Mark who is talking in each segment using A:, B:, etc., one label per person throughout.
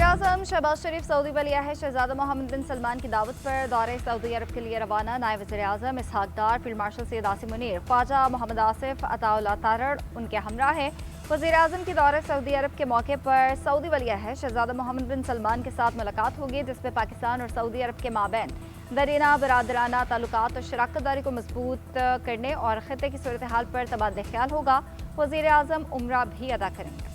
A: वज़ीर-ए-आज़म शहबाज शरीफ सऊदी वलिया है। शहजादा मोहम्मद बिन सलमान की दावत पर दौरे सऊदी अरब के लिए रवाना। नायब वज़ीर-ए-आज़म इसहाक डार, फील्ड मार्शल सैयद आसिम मुनीर, ख्वाजा मोहम्मद आसिफ अताउल्लाह तारड़ उनके हमरा है। वज़ीर-ए-आज़म की दौरे सऊदी अरब के मौके पर सऊदी वलिया है शहजादा मोहम्मद बिन सलमान के साथ मुलाकात होगी, जिसमें पाकिस्तान और सऊदी अरब के माबैन दरीना बरादराना ताल्लुकात और शराकत दारी को मजबूत करने और खित्ते की सूरत हाल पर तबादला ख्याल होगा। वज़ीर-ए-आज़म उम्रा भी अदा करेंगे।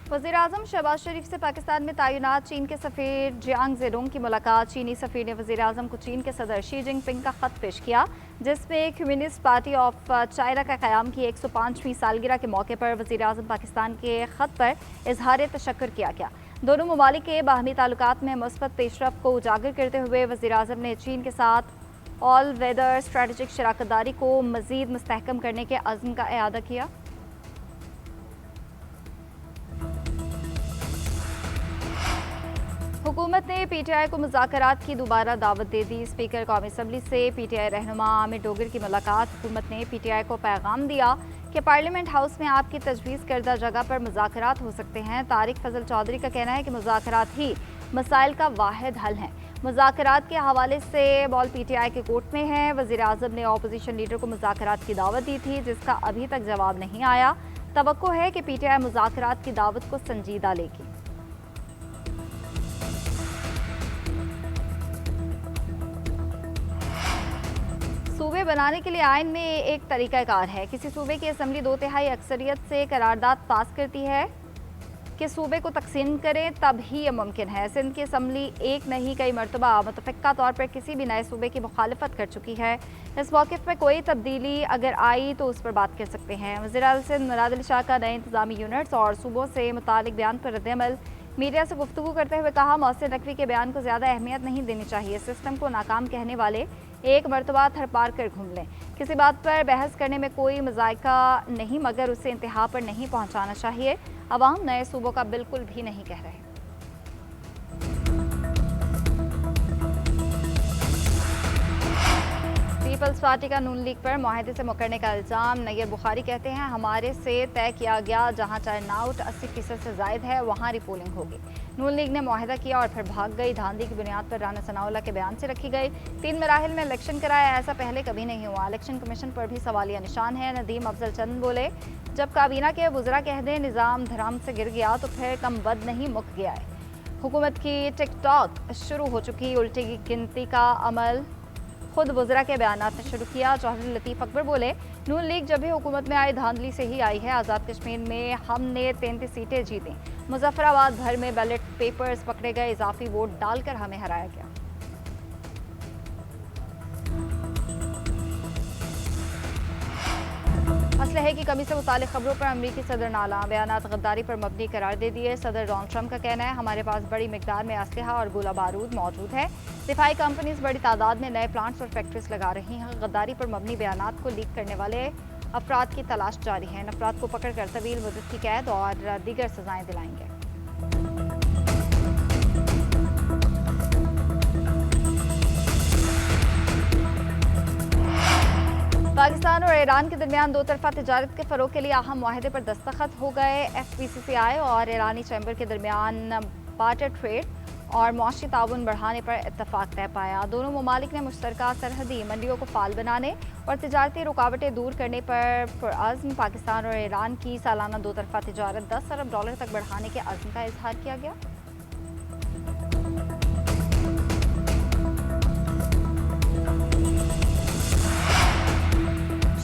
A: वज़ीर-ए-आज़म शहबाज शरीफ से पाकिस्तान में तैनात चीन के सफ़ीर जियांग ज़ेडोंग की मुलाकात। चीनी सफ़ीर ने वज़ीर-ए-आज़म को चीन के सदर शी जिनपिंग का ख़त पेश किया, जिसमें कम्युनिस्ट पार्टी ऑफ चाइना का क़याम की 105वीं सालगिरह के मौके पर वज़ीर-ए-आज़म पाकिस्तान के ख़त पर इजहार तशक्कुर किया गया। दोनों ममालिक के बाहमी ताल्लुकात में मुस्बत पेशरफ्त को उजागर करते हुए वज़ीर-ए-आज़म ने चीन के साथ ऑल वेदर स्ट्रेटजिक शराकत दारी को मज़ीद मुस्तहकम करने के अज़्म का इआदा किया। हुकूमत ने पीटीआई को मुज़ाकरात की दोबारा दावत दे दी। स्पीकर कौमी असम्बली से पीटीआई रहनुमा आमिर डोगर की मुलाकात। हुकूमत ने पीटीआई को पैगाम दिया कि पार्लियामेंट हाउस में आपकी तजवीज़ करदा जगह पर मुज़ाकरात हो सकते हैं। तारिक फजल चौधरी का कहना है कि मुज़ाकरात ही मसाइल का वाहिद हल है। मुज़ाकरात के हवाले से बॉल पीटीआई के कोर्ट में है। वज़ीर-ए-आज़म ने अपोजिशन लीडर को मुज़ाकरात की दावत दी थी, जिसका अभी तक जवाब नहीं आया। तवक्को है कि पीटीआई मुज़ाकरात की दावत को संजीदा लेगी। सूबे बनाने के लिए आइन में एक तरीक़ाकार है। किसी सूबे की असम्बली 2/3 अक्सरियत से करारदाद पास करती है कि सूबे को तकसीम करें, तब ही यह मुमकिन है। सिंध की असम्बली एक नहीं कई मरतबा मुतफ़िक़ा तौर पर किसी भी नए सूबे की मुखालफत कर चुकी है। इस मौक़िफ़ में कोई तब्दीली अगर आई तो उस पर बात कर सकते हैं। वज़ीर-ए-आज़म सिंध मुराद अली शाह का नए इंतज़ामी यूनिट्स और सूबों से मुतालिक बयान पर रद्द-ए-अमल। मीडिया से गुफ्तगू करते हुए कहा, मौसर नकवी के बयान को ज़्यादा अहमियत नहीं देनी चाहिए। सिस्टम को नाकाम कहने वाले एक मरतबा थर पार कर घूम लें। किसी बात पर बहस करने में कोई मज़ायका नहीं, मगर उसे इंतहा पर नहीं पहुँचाना चाहिए। अवाम नए सूबों का बिल्कुल भी नहीं कह रहे। पीपल्स पार्टी का नून लीग पर मुआहदे से मुकरने का इल्ज़ाम। नैयर बुखारी कहते हैं, हमारे से तय किया गया जहां टर्नआउट 80% से ज़ायद है वहां रिपोलिंग होगी। नून लीग ने मुआहदा किया और फिर भाग गई। धांधली की बुनियाद पर राना सनाउल्लाह के बयान से रखी गई। 3 मराहिल में इलेक्शन कराया, ऐसा पहले कभी नहीं हुआ। इलेक्शन कमीशन पर भी सवालिया निशान है। नदीम अफजल चंद बोले, जब काबीना के वुज़रा कह दें निज़ाम धराम से गिर गया तो फिर कम बद नहीं मुक गया है। हुकूमत की टिकटॉक शुरू हो चुकी, उल्टी गिनती का अमल खुद वज़रा के बयान ने शुरू किया। चौधरी लतीफ़ अकबर बोले, नून लीग जब भी हुकूमत में आई धांधली से ही आई है। आज़ाद कश्मीर में हमने 33 सीटें जीती। मुजफ्फराबाद भर में बैलेट पेपर्स पकड़े गए, इजाफी वोट डालकर हमें हराया गया। असलहे की कमी से मुतालिक खबरों पर अमरीकी सदर नाला बयानात गद्दारी पर मबनी करार दे दिए। सदर डोनाल्ड ट्रंप का कहना है, हमारे पास बड़ी मिकदार में असलहा और गोला बारूद मौजूद है। दिफाई कंपनीज बड़ी तादाद में नए प्लांट्स और फैक्ट्रीज लगा रही हैं। गद्दारी पर मबनी बयानात को लीक करने वाले अफराद की तलाश जारी है। इन अफराद को पकड़कर तवील मुद्दत की कैद और दीगर सजाएं दिलाएंगे। पाकिस्तान और ईरान के दरमियान दो तरफा तिजारत के फ़रोग के लिए अहम मुआहदे पर दस्तखत हो गए। FPCCI और ईरानी चैम्बर के दरमियान बार्टर ट्रेड और मुआशी ताउन बढ़ाने पर इत्तफाक तय पाया। दोनों ममालिक ने मुश्तरका सरहदी मंडियों को फाल बनाने और तिजारती रुकावटें दूर करने पर पुरअज़्म। पाकिस्तान और ईरान की सालाना दो तरफा तिजारत $10 अरब तक बढ़ाने के अज़्म का इजहार किया गया।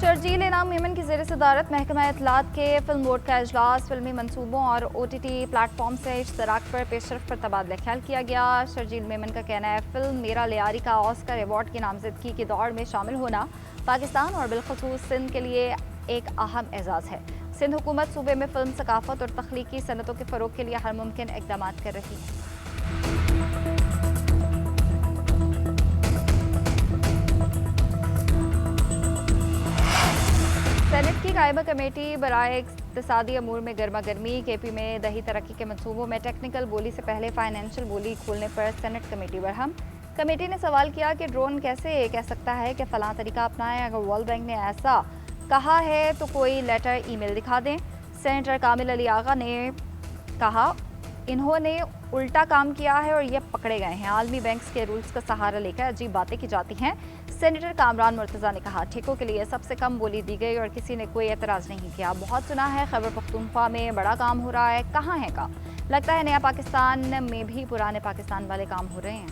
A: शर्जील इनाम यमन की ज़ेर सदारत महकमा इत्तलात के फिल्म बोर्ड का इजलास। फिल्मी मनसूबों और OTT प्लेटफॉर्म से इश्तराक पर पेशरफ पर तबादला ख्याल किया गया। शर्जील मेमन का कहना है, फिल्म मेरा लियारी का ऑस्कर अवार्ड की नामजदगी की दौड़ में शामिल होना पाकिस्तान और बिलखसूस सिंध के लिए एक अहम एजाज़ है। सिंध हुकूमत सूबे में फिल्म सकाफत और तख्लीकी सनतों के फ़रोग के लिए हर मुमकिन इक़दाम कर रही है। सेनेट की कायमा कमेटी बराए इक़्तिसादी अमूर में गर्मा गर्मी। KP में दही तरक्की के मनसूबों में टेक्निकल बोली से पहले फाइनेंशियल बोली खोलने पर सेनेट कमेटी बरहम। कमेटी ने सवाल किया कि ड्रोन कैसे कह सकता है कि फलां तरीका अपनाएं। अगर वर्ल्ड बैंक ने ऐसा कहा है तो कोई लेटर ईमेल दिखा दें। सेनेटर कामिल अली आगा ने कहा इन्होंने उल्टा काम किया है और ये पकड़े गए हैं। आलमी बैंक्स के रूल्स का सहारा लेकर अजीब बातें की जाती हैं। सेनेटर कामरान मुर्तज़ा ने कहा ठेकों के लिए सबसे कम बोली दी गई और किसी ने कोई एतराज़ नहीं किया। बहुत सुना है खैबर पख्तूनख्वा में बड़ा काम हो रहा है, कहाँ है का? लगता है नया पाकिस्तान में भी पुराने पाकिस्तान वाले काम हो रहे हैं।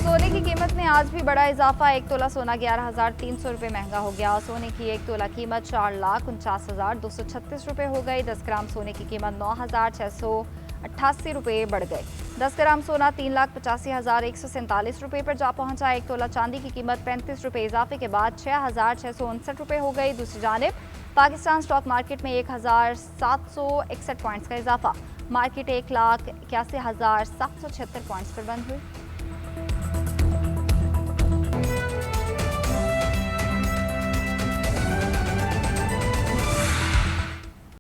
A: सोने की कीमत में आज भी बड़ा इजाफा। 1 तोला सोना 11,300 रुपये महंगा हो गया। सोने की 1 तोला कीमत 4,49,236 रुपये हो गई। 10 ग्राम सोने की कीमत 9,688 रुपये बढ़ गए। 10 ग्राम सोना 3,85,147 रुपये पर जा पहुंचा। 1 तोला चांदी की कीमत 35 रुपये इजाफे के बाद 6,659 रुपये हो गई। दूसरी जानिब पाकिस्तान स्टॉक मार्केट में 1,761 पॉइंट्स का इजाफा। मार्केट 1,81,776 पॉइंट्स पर बंद हुई।